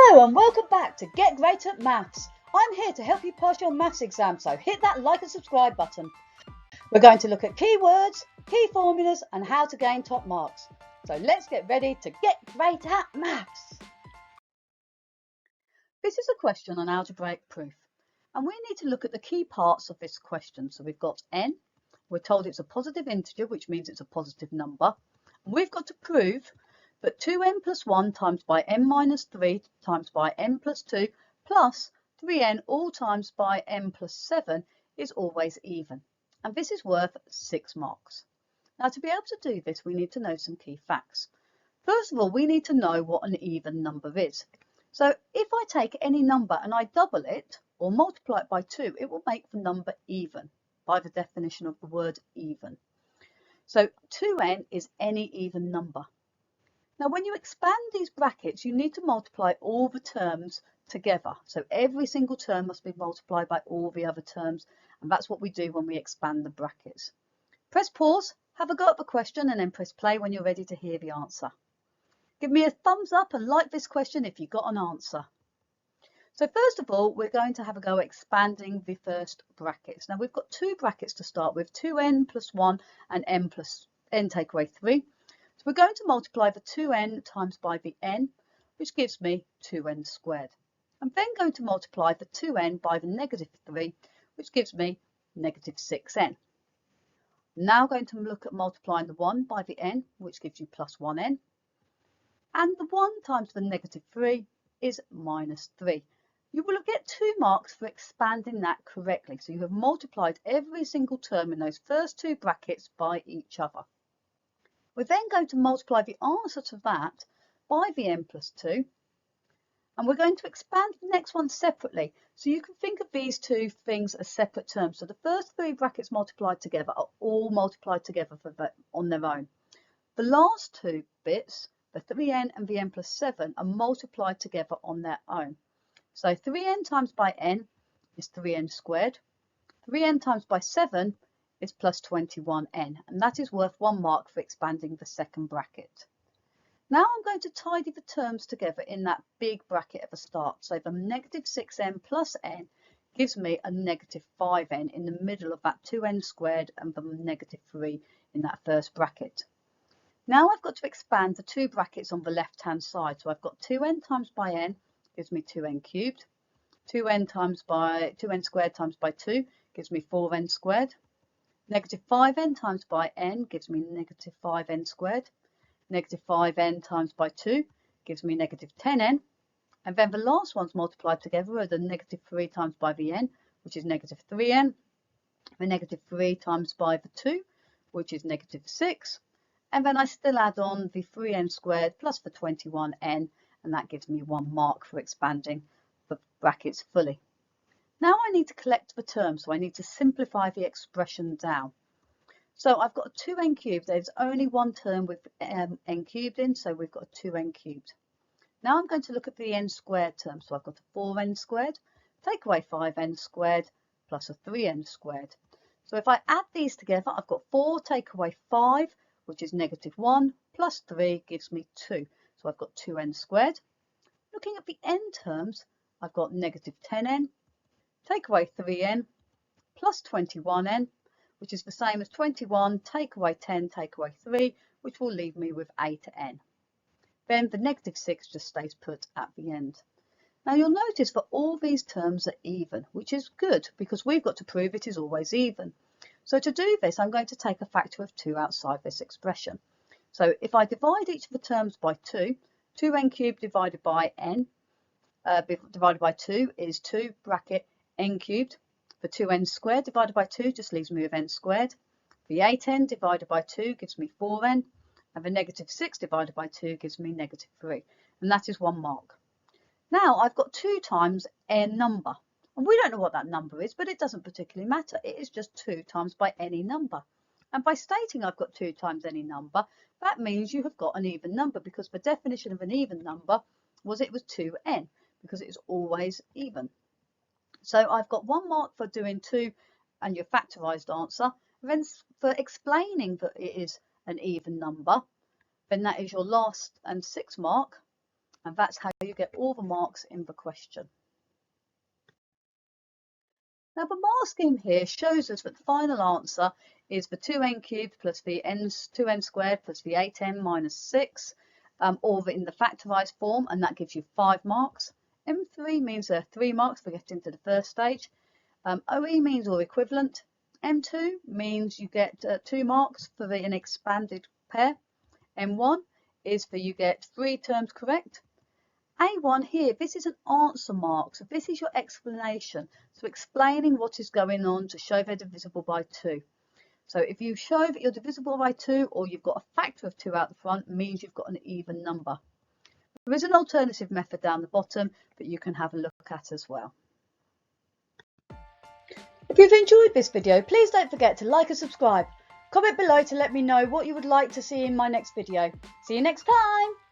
Hello and welcome back to Get Great at Maths. I'm here to help you pass your maths exam, so hit that like and subscribe button. We're going to look at keywords, key formulas and how to gain top marks. So let's get ready to get great at maths. This is a question on algebraic proof and we need to look at the key parts of this question. So we've got n, we're told it's a positive integer, which means it's a positive number. And we've got to prove that 2n plus 1 times by n minus 3 times by n plus 2 plus 3n all times by n plus 7 is always even. And this is worth 6 marks. Now to be able to do this, we need to know some key facts. First of all, we need to know what an even number is. So if I take any number and I double it or multiply it by 2, it will make the number even by the definition of the word even. So 2n is any even number. Now, when you expand these brackets, you need to multiply all the terms together. So every single term must be multiplied by all the other terms. And that's what we do when we expand the brackets. Press pause, have a go at the question, and then press play when you're ready to hear the answer. Give me a thumbs up and like this question if you got an answer. So first of all, we're going to have a go at expanding the first brackets. Now, we've got two brackets to start with, 2n plus 1 and n take away 3. So we're going to multiply the 2n times by the n, which gives me 2n squared. I'm then going to multiply the 2n by the negative 3, which gives me negative 6n. Now I'm going to look at multiplying the 1 by the n, which gives you plus 1n. And the 1 times the negative 3 is minus 3. You will get 2 marks for expanding that correctly. So you have multiplied every single term in those first two brackets by each other. We're then going to multiply the answer to that by the n plus 2. And we're going to expand the next one separately. So you can think of these two things as separate terms. So the first three brackets multiplied together are all multiplied together on their own. The last two bits, the 3n and the n plus 7, are multiplied together on their own. So 3n times by n is 3n squared. 3n times by 7 is plus 21n, and that is worth 1 mark for expanding the second bracket. Now I'm going to tidy the terms together in that big bracket at the start. So the negative 6n plus n gives me a negative 5n in the middle of that 2n squared and the negative 3 in that first bracket. Now I've got to expand the two brackets on the left hand side. So I've got 2n times by n gives me 2n cubed. 2n squared times by 2 gives me 4n squared. Negative 5n times by n gives me negative 5n squared. Negative 5n times by 2 gives me negative 10n. And then the last ones multiplied together are the negative 3 times by the n, which is negative 3n. The negative 3 times by the 2, which is negative 6. And then I still add on the 3n squared plus the 21n, and that gives me 1 mark for expanding the brackets fully. Now I need to collect the terms, so I need to simplify the expression down. So I've got a 2n cubed. There's only one term with n cubed in, so we've got a 2n cubed. Now I'm going to look at the n squared term. So I've got a 4n squared, take away 5n squared, plus a 3n squared. So if I add these together, I've got 4 take away 5, which is negative 1, plus 3 gives me 2. So I've got 2n squared. Looking at the n terms, I've got negative 10n, take away 3n, plus 21n, which is the same as 21, take away 10, take away 3, which will leave me with 8n. Then the negative 6 just stays put at the end. Now you'll notice that all these terms are even, which is good because we've got to prove it is always even. So to do this, I'm going to take a factor of 2 outside this expression. So if I divide each of the terms by 2, 2n cubed divided by n, divided by 2 is 2 bracket n cubed. The 2n squared divided by 2 just leaves me with n squared. The 8n divided by 2 gives me 4n. And the negative 6 divided by 2 gives me negative 3. And that is 1 mark. Now I've got 2 times n number. And we don't know what that number is, but it doesn't particularly matter. It is just 2 times by any number. And by stating I've got 2 times any number, that means you have got an even number, because the definition of an even number was it was 2n, because it is always even. So I've got 1 mark for doing 2 and your factorised answer. And then for explaining that it is an even number, then that is your last and 6th mark. and that's how you get all the marks in the question. Now the mark scheme here shows us that the final answer is the 2n cubed plus the 2n squared plus the 8n minus 6, or in the factorised form, and that gives you 5 marks. M3 means there are 3 marks for getting to the first stage. OE means or equivalent. M2 means you get 2 marks for an expanded pair. M1 is for you get 3 terms correct. A1 here, this is an answer mark, so this is your explanation. So explaining what is going on to show they're divisible by 2. So if you show that you're divisible by 2 or you've got a factor of 2 out the front, means you've got an even number. There is an alternative method down the bottom that you can have a look at as well. If you've enjoyed this video, please don't forget to like and subscribe. Comment below to let me know what you would like to see in my next video. See you next time!